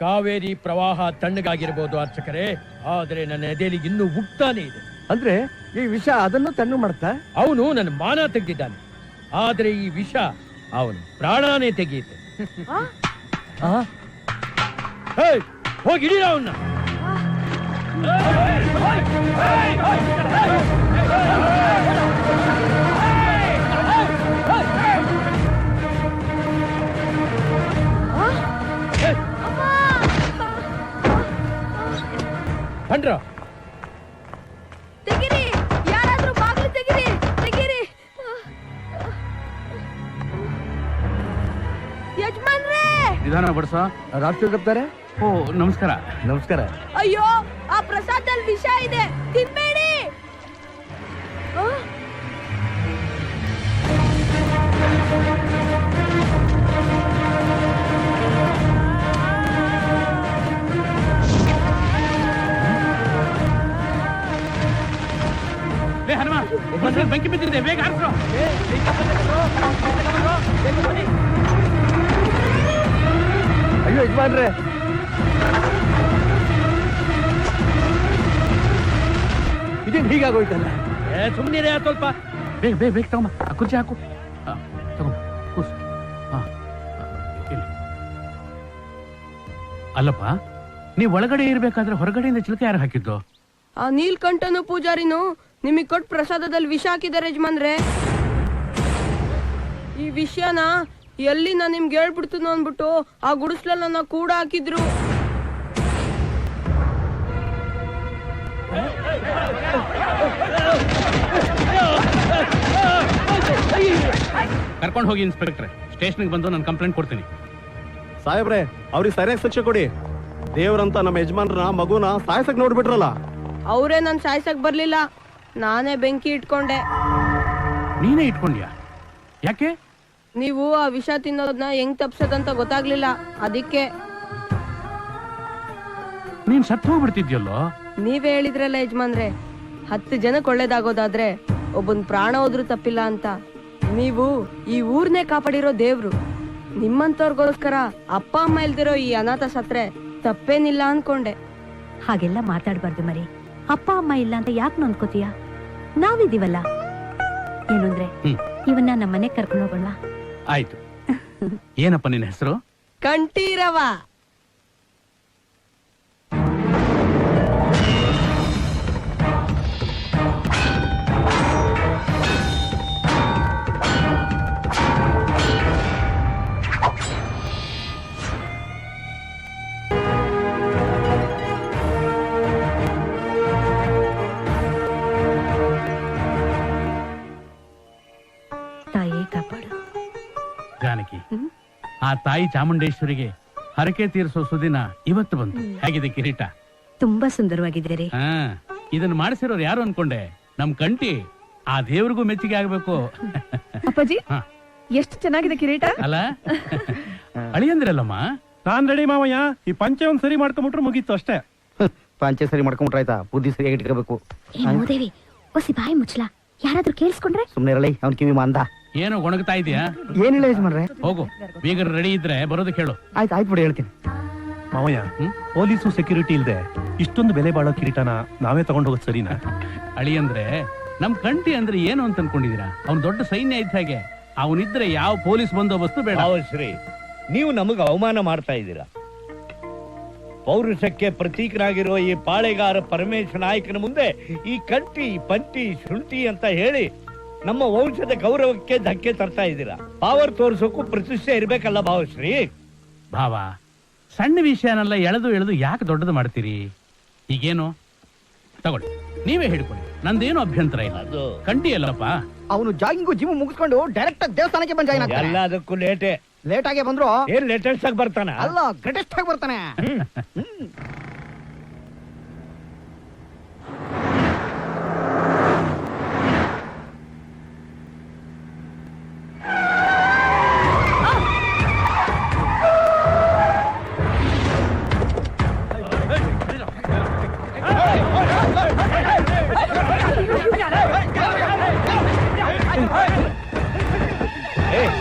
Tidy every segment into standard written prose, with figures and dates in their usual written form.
ಕಾವೇರಿ ಪ್ರವಾಹ ತಣ್ಣಗಾಗಿರಬಹುದು ಅರ್ಚಕರೇ, ಆದರೆ ನನ್ನ ಎದೆಯಲ್ಲಿ ಇನ್ನೂ ಉಕ್ತಾನೆ ಇದೆ. ಅಂದ್ರೆ ಈ ವಿಷ ಅದನ್ನು ತಣ್ಣು ಮಾಡ್ತಾ? ಅವನು ನನ್ನ ಮಾನ ತೆಗೆದಿದ್ದಾನೆ, ಆದ್ರೆ ಈ ವಿಷ ಅವನು ಪ್ರಾಣಾನೇ ತೆಗೆಯುತ್ತೆ. ಹೋಗಿಡಿ ಅವನ್ನ. ಬಂದ್ರ ತೆಗಿರಿ, ಯಾರಾದ್ರೂ ಬಾಗಿಲು ತೆಗಿರಿ, ತೆಗಿರಿ. ಯಜಮಾನ್ರೇ, ನಿಧಾನ ಬಡ್ಸ. ರಾಷ್ಟ್ರಗಪ್ತಾರೆ. ಓ ನಮಸ್ಕಾರ. ನಮಸ್ಕಾರ. ಅಯ್ಯೋ, ಆ ಪ್ರಸಾದಲ್ಲಿ ವಿಷ ಇದೆ, ತಿನ್ಬೇಡಿ. ಹನುಮ, ಬೆಂಕಿ ಬಿದ್ದಿದೆ, ಬೇಗ ಹಾರಿಸು. ಅಯ್ಯೋ ಯಜಮಾನ್ರೆ, ಇದೇನು ಹೀಗಾಗೋಯ್ತಲ್ಲ? ಸುಮ್ಮನೆ ಸ್ವಲ್ಪ. ಬೇಗ ಬೇಗ ಬೇಗ ತಗೊಂಬ, ಕುರ್ಚಿ ಹಾಕು. ತಗೊಂಬ ಕೂಸು. ಅಲ್ಲಪ್ಪ, ನೀವ್ ಒಳಗಡೆ ಇರ್ಬೇಕಾದ್ರೆ ಹೊರಗಡೆಯಿಂದ ಚಿಲಕ ಯಾರು ಹಾಕಿದ್ದು? ಆ ನೀಲ್ಕಂಠನು ಪೂಜಾರಿನು ನಿಮಗ್ ಕೊಟ್ಟು ಪ್ರಸಾದದಲ್ಲಿ ವಿಷ ಹಾಕಿದ್ದಾರೆ ಯಜಮಾನ್ರೆ. ಈ ವಿಷಯನ ಎಲ್ಲಿ ನಾನು ನಿಮ್ಗೆ ಹೇಳ್ಬಿಡ್ತೀನೋ ಅಂದ್ಬಿಟ್ಟು ಆ ಗುಡಿಸ್ಲಲ್ಲಿ ನನ್ನ ಕೂಡ ಹಾಕಿದ್ರು. ಕರ್ಕೊಂಡು ಹೋಗಿ ಇನ್ಸ್ಪೆಕ್ಟ್ರೆ, ಸ್ಟೇಷನ್ಗೆ ಬಂದು ನಾನು ಕಂಪ್ಲೇಂಟ್ ಕೊಡ್ತೀನಿ. ಸಾಹೇಬ್ರೆ, ಅವ್ರಿಗೆ ಸರಿಯಾಗಿ ಶಿಕ್ಷೆ ಕೊಡಿ. ದೇವ್ರಂತ ನಮ್ಮ ಯಜಮಾನ್ರ ಮಗುನ ಸಾಯ್ಸಕ್ ನೋಡ್ಬಿಟ್ರಲ್ಲ. ಅವರೇ ನನ್ ಸಾಯ್ಸಕ್ ಬರ್ಲಿಲ್ಲ, ನಾನೇ ಬೆಂಕಿ ಇಟ್ಕೊಂಡೆ. ನೀನೇ ಇಟ್ಕೊಂಡ್ಯಾ? ಯಾಕೆ? ನೀವು ಆ ವಿಷ ತಿನ್ನೋದನ್ನ ಹೆಂಗ್ ತಪ್ಸದಂತ ಗೊತ್ತಾಗ್ಲಿಲ್ಲ, ಅದಕ್ಕೆ. ನೀನ್ ಸತ್ತು ಹೋಗ್ಬಿಡ್ತಿದ್ಯಲ್ಲೋ. ನೀವೇ ಹೇಳಿದ್ರಲ್ಲ ಯಜಮಾನ್ರೆ, 10 ಜನಕ್ಕೆ ಒಳ್ಳೇದಾಗೋದಾದ್ರೆ ಒಬ್ಬನ್ ಪ್ರಾಣ ಹೋದ್ರೂ ತಪ್ಪಿಲ್ಲ ಅಂತ. ನೀವು ಈ ಊರ್ನೇ ಕಾಪಾಡಿರೋ ದೇವ್ರು, ನಿಮ್ಮಂತವ್ರಿಗೋಸ್ಕರ ಅಪ್ಪ ಅಮ್ಮ ಇಲ್ದಿರೋ ಈ ಅನಾಥ ಸತ್ರೆ ತಪ್ಪೇನಿಲ್ಲ ಅನ್ಕೊಂಡೆ. ಹಾಗೆಲ್ಲ ಮಾತಾಡ್ಬಾರ್ದು ಮರಿ. ಅಪ್ಪ ಅಮ್ಮ ಇಲ್ಲ ಅಂತ ಯಾಕೆ ನೊಂದ್ಕೋತೀಯ? ನಾವಿದೀವಲ್ಲ. ಏನು ಅಂದ್ರೆ ಇವನ್ನ ನಮ್ಮ ಮನೆಗ್ ಕರ್ಕೊಂಡು ಹೋಗೋಣ. ಆಯ್ತು. ಏನಪ್ಪ ನಿನ್ನ ಹೆಸರು? ಕಂಠೀರವ. ಜಾನಕಿ, ಆ ತಾಯಿ ಚಾಮುಂಡೇಶ್ವರಿಗೆ ಹರಕೆ ತೀರಿಸೋ ಸುದಿನ ಇವತ್ತು ಬಂತು. ಹೇಗಿದೆ ಕಿರೀಟ? ತುಂಬಾ ಸುಂದರವಾಗಿದ್ದೀರಿ. ಇದನ್ನ ಮಾಡಿಸಿರೋರು ಯಾರು ಅನ್ಕೊಂಡೆ? ನಮ್ ಕಂಠಿ. ಆ ದೇವ್ರಿಗೂ ಮೆಚ್ಚುಗೆ ಆಗ್ಬೇಕು. ಅಪ್ಪಾಜಿ, ಎಷ್ಟು ಚೆನ್ನಾಗಿದೆ ಕಿರೀಟ ಅಲ್ಲ? ಅಳಿಯಂದ್ರಲ್ಲಮ್ಮ. ನಾನ್ ರೆಡಿ ಮಾವಯ್ಯ. ಈ ಪಂಚೆ ಒಂದ್ ಸರಿ ಮಾಡ್ಕೊಂಡ್ಬಿಟ್ರೆ ಮುಗೀತು ಅಷ್ಟೇ. ಪಂಚೆ ಸರಿ ಮಾಡ್ಕೊಂಡ್ಬಿಟ್ರೆ ಆಯ್ತಾ? ಬುದ್ಧಿ ಸರಿಯಾಗಿ ಇಟ್ಕೋಬೇಕು. ಮೂದೇವಿ, ಒಸಿ ಬಾಯಿ ಮುಚ್ಚಲ, ಯಾರಾದ್ರೂ ಕೇಳಿಸ್ಕೊಂಡ್ರೆ? ಸುಮ್ನೆ ಇರಲಿ, ಅವ್ನ ಕಿವಿ ಮಂದ. ಏನೋ ಗೊಣಗ್ತಾ ಇದೆಯಾ? ಏನಿಲ್ಲ ಯಜಮಾನ್ರೆ. ಹೋಗು, ಬೀಗರು ರೆಡಿ ಇದ್ರೆ ಬರೋದಕ್ಕೆ ಹೇಳು. ಆಯ್ತು ಆಯ್ತು ಬಿಡಿ, ಹೇಳ್ತೀನಿ. ಮಾವಯ್ಯ, ಪೊಲೀಸು ಸೆಕ್ಯೂರಿಟಿ ಇಲ್ದೆ ಇಷ್ಟೊಂದು ಬೆಲೆ ಬಾಳೋ ಕಿರೀಟನ ನಾವೇ ತಗೊಂಡ್ ಹೋಗೋದು ಸರಿನಾ? ಅಳಿಯಂದ್ರೆ ನಮ್ ಕಂಠಿ ಅಂದ್ರೆ ಏನು ಅಂತ ಅನ್ಕೊಂಡಿದೀರಾ? ಅವ್ನು ದೊಡ್ಡ ಸೈನ್ಯ ಇದ್ದ ಹಾಗೆ. ಅವನಿದ್ರೆ ಯಾವ ಪೊಲೀಸ್ ಬಂದೋಬಸ್ತು ಬೇಡ. ಶ್ರೀ, ನೀವು ನಮಗೆ ಅವಮಾನ ಮಾಡ್ತಾ ಇದ್ದೀರಾ. ಪೌರುಷಕ್ಕೆ ಪ್ರತೀಕನಾಗಿರೋ ಈ ಪಾಳೆಗಾರ ಪರಮೇಶ ನಾಯಕನ ಮುಂದೆ ಈ ಕಂಠಿ, ಪಂಟಿ, ಶುಂಠಿ ಅಂತ ಹೇಳಿ ನಮ್ಮ ವಂಶದ ಗೌರವಕ್ಕೆ ಧಕ್ಕೆ ತರ್ತಾ ಇದ್ದೀರಾ. ಪವರ್ ತೋರ್ಸೋಕು ಪ್ರತಿಷ್ಠೆ ಇರ್ಬೇಕಲ್ಲ ಭಾವಶ್ರೀ. ಭಾವ, ಸಣ್ಣ ವಿಷಯನೆಲ್ಲ ಎಳೆದು ಯಾಕೆ ದೊಡ್ಡದು ಮಾಡ್ತೀರಿ? ಈಗೇನು ತಗೊಳ್ಳಿ, ನೀವೇ ಹಿಡ್ಕೊಳ್ಳಿ, ನಂದೇನು ಅಭ್ಯಂತರ ಇಲ್ಲ. ಅದು ಕಂಠಿ ಅಲ್ಲಪ್ಪ. ಅವನು ಜಾಗಿಂಗು ಜಿಮ್ ಮುಗಿಸ್ಕೊಂಡು ಡೈರೆಕ್ಟ್ ಆಗಿ ದೇವಸ್ಥಾನಕ್ಕೆ ಬಂದ. ಎಲ್ಲದಕ್ಕೂ ಲೇಟ್ ಆಗಿ ಬಂದ್ರು ಏನ್ ಲೇಟೆಸ್ಟ್ ಆಗಿ ಬರ್ತಾನ? ಅಲ್ಲ, ಗ್ರೇಟೆಸ್ಟ್ ಆಗಿ ಬರ್ತಾನೆ.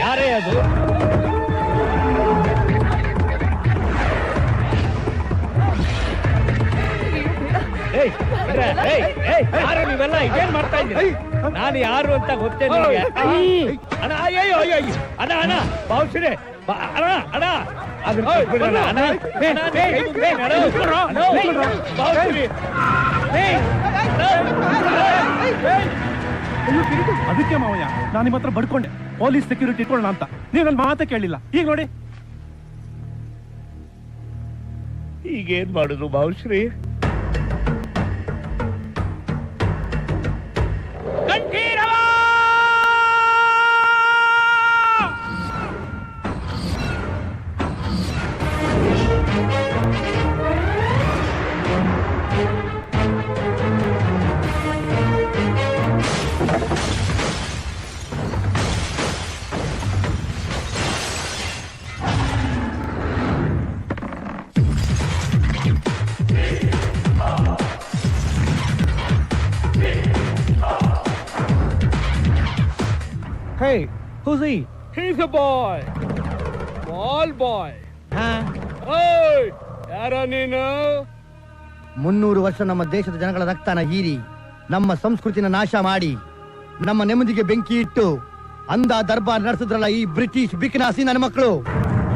ಯಾರೇ ಅದು? ಯಾರು ನೀವೆಲ್ಲ ಇದೇನ್ ಮಾಡ್ತಾ ಇದ್ದೀರಿ? ನಾನು ಯಾರು ಅಂತ ಗೊತ್ತೇ ನಿಮಗೆ? ಅಣ್ಣ ಅಯ್ಯೋ ಅಯ್ಯೋ ಅಯ್ಯೋ ಅಣ್ಣ ಅಣ್ಣ ಬಾವುಶ್ರೀ ಅಣ್ಣ ಅಣ್ಣ ಅದನ್ನ ಬಿಡಣ್ಣ, ಅಣ್ಣ. ಅಣ್ಣ, ಕೈ ಮುಗ್ತೀನಿ, ಅಣ್ಣ. ಅಣ್ಣ, ಬಾವುಶ್ರೀ. ಅದಕ್ಕೆ ಮಾವಯ್ಯ ನಾನು ನಿಮ್ಮ ಹತ್ರ ಬಡ್ಕೊಂಡೆ ಪೊಲೀಸ್ ಸೆಕ್ಯೂರಿಟಿ ಇಟ್ಕೊಳ್ಳೋಣ ಅಂತ. ನೀವು ನನ್ನ ಮಾತೇ ಕೇಳಿಲ್ಲ. ಈಗ ನೋಡಿ ಈಗೇನ್ ಮಾಡುದು ಬಾವುಶ್ರೀ? Hey, who's he? He's a boy. Small boy. Hey, ಯಾರ ನೀನು? 300 ವರ್ಷ ನಮ್ಮ ದೇಶದ ಜನಗಳ ರಕ್ತನ ಹೀರಿ ನಮ್ಮ ಸಂಸ್ಕೃತಿನ ನಾಶ ಮಾಡಿ ನಮ್ಮ ನೆಮ್ಮದಿಗೆ ಬೆಂಕಿ ಇಟ್ಟು ಅಂದ ದರ್ಬಾರ್ ನಡೆಸಿದ್ರಲ್ಲ ಈ ಬ್ರಿಟಿಷ್ ಬಿಕನಾಸಿ ನನ್ನ ಮಕ್ಕಳು.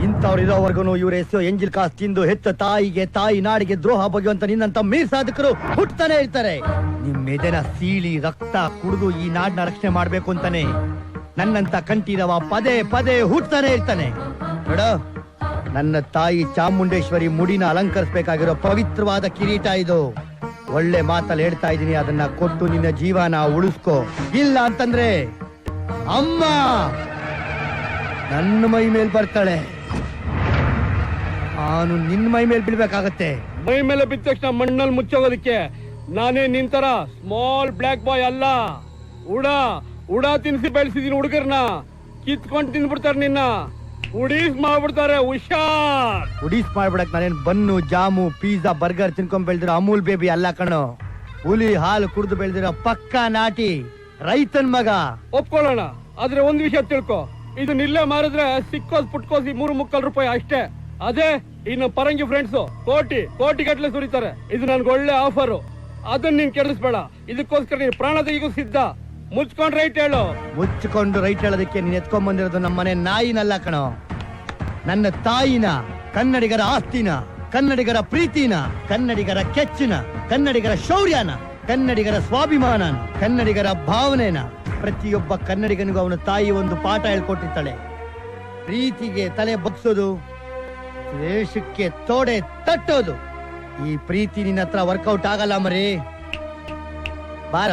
ಇಂಥವ್ರು ಇರೋವರೆಗೂ ಇವ್ರ ಹೆಸರು ಎಂಜಿಲ್ ಕಾಸ್ ತಿಂದು ಹೆತ್ತ ತಾಯಿಗೆ ತಾಯಿ ನಾಡಿಗೆ ದ್ರೋಹ ಬಗೆಯುವಂತ ನಿನ್ನಂತ ಮೀರ್ ಸಾಧಕರು ಹುಟ್ಟತಾನೆ ಇರ್ತಾರೆ. ನಿಮ್ ಎದೆನ ಸೀಳಿ ರಕ್ತ ಕುಡಿದು ಈ ನಾಡನ್ನ ರಕ್ಷಣೆ ಮಾಡ್ಬೇಕು ಅಂತಾನೆ ನನ್ನಂತ ಕಂಠೀರವ ಪದೇ ಪದೇ ಹುಟ್ಟತಾನೆ ಇರ್ತಾನೆ. ನೋಡ, ನನ್ನ ತಾಯಿ ಚಾಮುಂಡೇಶ್ವರಿ ಮುಡಿನ ಅಲಂಕರಿಸಬೇಕಾಗಿರೋ ಪವಿತ್ರವಾದ ಕಿರೀಟ ಇದು. ಒಳ್ಳೆ ಮಾತಲ್ಲಿ ಹೇಳ್ತಾ ಇದೀನಿ, ಅದನ್ನ ಕೊಟ್ಟು ನಿನ್ನ ಜೀವನ ಉಳಿಸ್ಕೋ. ಇಲ್ಲ ಅಂತಂದ್ರೆ ಅಮ್ಮ ನನ್ನ ಮೈ ಮೇಲ್ ಬರ್ತಾಳೆ, ನಾನು ನಿನ್ನ ಮೈ ಮೇಲ್ ಬೀಳ್ಬೇಕಾಗತ್ತೆ. ಮೈ ಮೇಲೆ ಬಿದ್ದ ತಕ್ಷಣ ಮಣ್ಣಲ್ಲಿ ಮುಚ್ಚೋಗೋದಕ್ಕೆ ನಾನೇ ನಿಂತರ ಸ್ಮಾಲ್ ಬ್ಲ್ಯಾಕ್ ಬಾಯ್ ಅಲ್ಲ. ಉಡ ತಿನ್ಸಿ ಬೆಳೆಸಿದೀನಿ. ಹುಡುಗರ್ನ ಕಿತ್ಕೊಂಡು ತಿನ್ಬಿಡ್ತಾರೆ, ನಿನ್ನ ಉಡೀಸ್ ಮಾಡ್ಬಿಡ್ತಾರೆ. ಹುಷಾರ್. ಉಡೀಸ್ ಮಾಡ್ಬಿಡಕ್ ನಾನೇನ್ ಬನ್ನು ಜಾಮು ಪಿಜ್ಜಾ ಬರ್ಗರ್ ತಿನ್ಕೊಂಡ್ ಬೆಳ್ದಿರೋ ಅಮೂಲ್ ಬೇಬಿ ಅಲ್ಲ ಕಣೋ. ಹುಲಿ ಹಾಲು ಕುಡಿದು ಬೆಳ್ದಿರೋ ಪಕ್ಕಾ ನಾಟಿ ರೈತನ್ ಮಗ. ಒಪ್ಕೊಳ್ಳೋಣ, ಆದ್ರೆ ಒಂದ್ ವಿಷಯ ತಿಳ್ಕೊ, ಇದು ನಿಲ್ಲೇ ಮಾರಿದ್ರೆ ಸಿಕ್ಕೋಸ್ ಪುಟ್ಕೋಸಿ 3 ರೂಪಾಯಿ ಅಷ್ಟೇ. ಅದೇ ಇನ್ನು ಪರಂಗಿ ಫ್ರೆಂಡ್ಸ್ ಕೋಟಿ ಗಟ್ಲೆ ಸುರಿತಾರೆ. ಇದು ನನ್ಗೆ ಒಳ್ಳೆ ಆಫರು, ಅದನ್ನ ನೀನ್ ಕೆಡಿಸ್ಬೇಡ. ಇದಕ್ಕೋಸ್ಕರ ನೀನ್ ಪ್ರಾಣ ತೆಗಿಗೂ ಸಿದ್ಧ. ಮುಚ್ಕೊಂಡ್ ರೈಟ್ ಹೇಳು. ಮುಚ್ಚಿಕೊಂಡು ರೈಟ್ ಹೇಳೋದಕ್ಕೆ ನೀನ್ ಎತ್ಕೊಂಡ್ ಬಂದಿರೋದು ನಮ್ಮನೆ ನಾಯಿನಲ್ಲ ಕಣೋ, ನನ್ನ ತಾಯಿನ, ಕನ್ನಡಿಗರ ಆಸ್ತಿನ, ಕನ್ನಡಿಗರ ಪ್ರೀತಿನ, ಕನ್ನಡಿಗರ ಕೆಚ್ಚಿನ, ಕನ್ನಡಿಗರ ಶೌರ್ಯನ, ಕನ್ನಡಿಗರ ಸ್ವಾಭಿಮಾನ, ಕನ್ನಡಿಗರ ಭಾವನೆನ. ಪ್ರತಿಯೊಬ್ಬ ಕನ್ನಡಿಗನಿಗೂ ಅವನ ತಾಯಿ ಒಂದು ಪಾಠ ಹೇಳ್ಕೊಟ್ಟಿರ್ತಾಳೆ. ಪ್ರೀತಿಗೆ ತಲೆ ಬಗ್ಸೋದು, ದ್ವೇಷಕ್ಕೆ ತೋಡೆ ತಟ್ಟೋದು. ಈ ಪ್ರೀತಿ ನಿನ್ನ ಹತ್ರ ವರ್ಕೌಟ್ ಆಗಲ್ಲ ಮರಿ. ಬಾರ,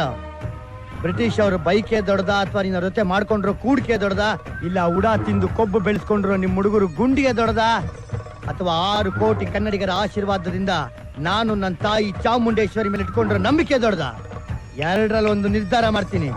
ಬ್ರಿಟಿಷ್ ಅವರು ಬೈಕೆ ದೊಡ್ಡದ ಅಥವಾ ನಿನ್ನ ಜೊತೆ ಮಾಡ್ಕೊಂಡ್ರು ಕೂಡ್ಕೆ ದೊಡ್ಡದ, ಇಲ್ಲ ಉಡ ತಿಂದು ಕೊಬ್ಬು ಬೆಳೆಸ್ಕೊಂಡ್ರು ನಿಮ್ ಹುಡುಗರು ಗುಂಡಿಗೆ ದೊಡ್ಡದ, ಅಥವಾ 6 ಕೋಟಿ ಕನ್ನಡಿಗರ ಆಶೀರ್ವಾದದಿಂದ ನಾನು ನನ್ನ ತಾಯಿ ಚಾಮುಂಡೇಶ್ವರಿ ಮೇಲೆ ಇಟ್ಕೊಂಡ್ರು ನಂಬಿಕೆ ದೊಡ್ಡದ? ಎರಡರಲ್ಲಿ ಒಂದು ನಿರ್ಧಾರ ಮಾಡ್ತೀನಿ.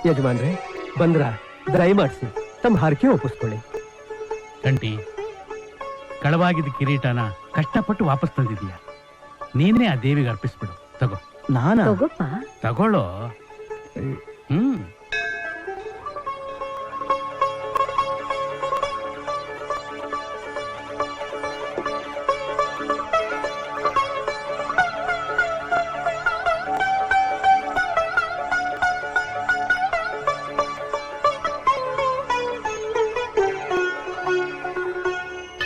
ಯಜಮಾನ್ರೆ ಬಂದ್ರ ದಯಮಾಡಿಸಿ ತಮ್ಮ ಹರಕೆ ಒಪ್ಪಿಸ್ಕೊಳ್ಳಿ. ಕಂಟಿ, ಕಳವಾಗಿದ್ದ ಕಿರೀಟನ ಕಷ್ಟಪಟ್ಟು ವಾಪಸ್ ತಂದಿದೀಯ. ನೀನೇ ಆ ದೇವಿಗೆ ಅರ್ಪಿಸ್ಬಿಡು. ತಗೋ. ನಾನಾ? ತಗೋಪ್ಪ. ತಗೊಳ್ಳೋ.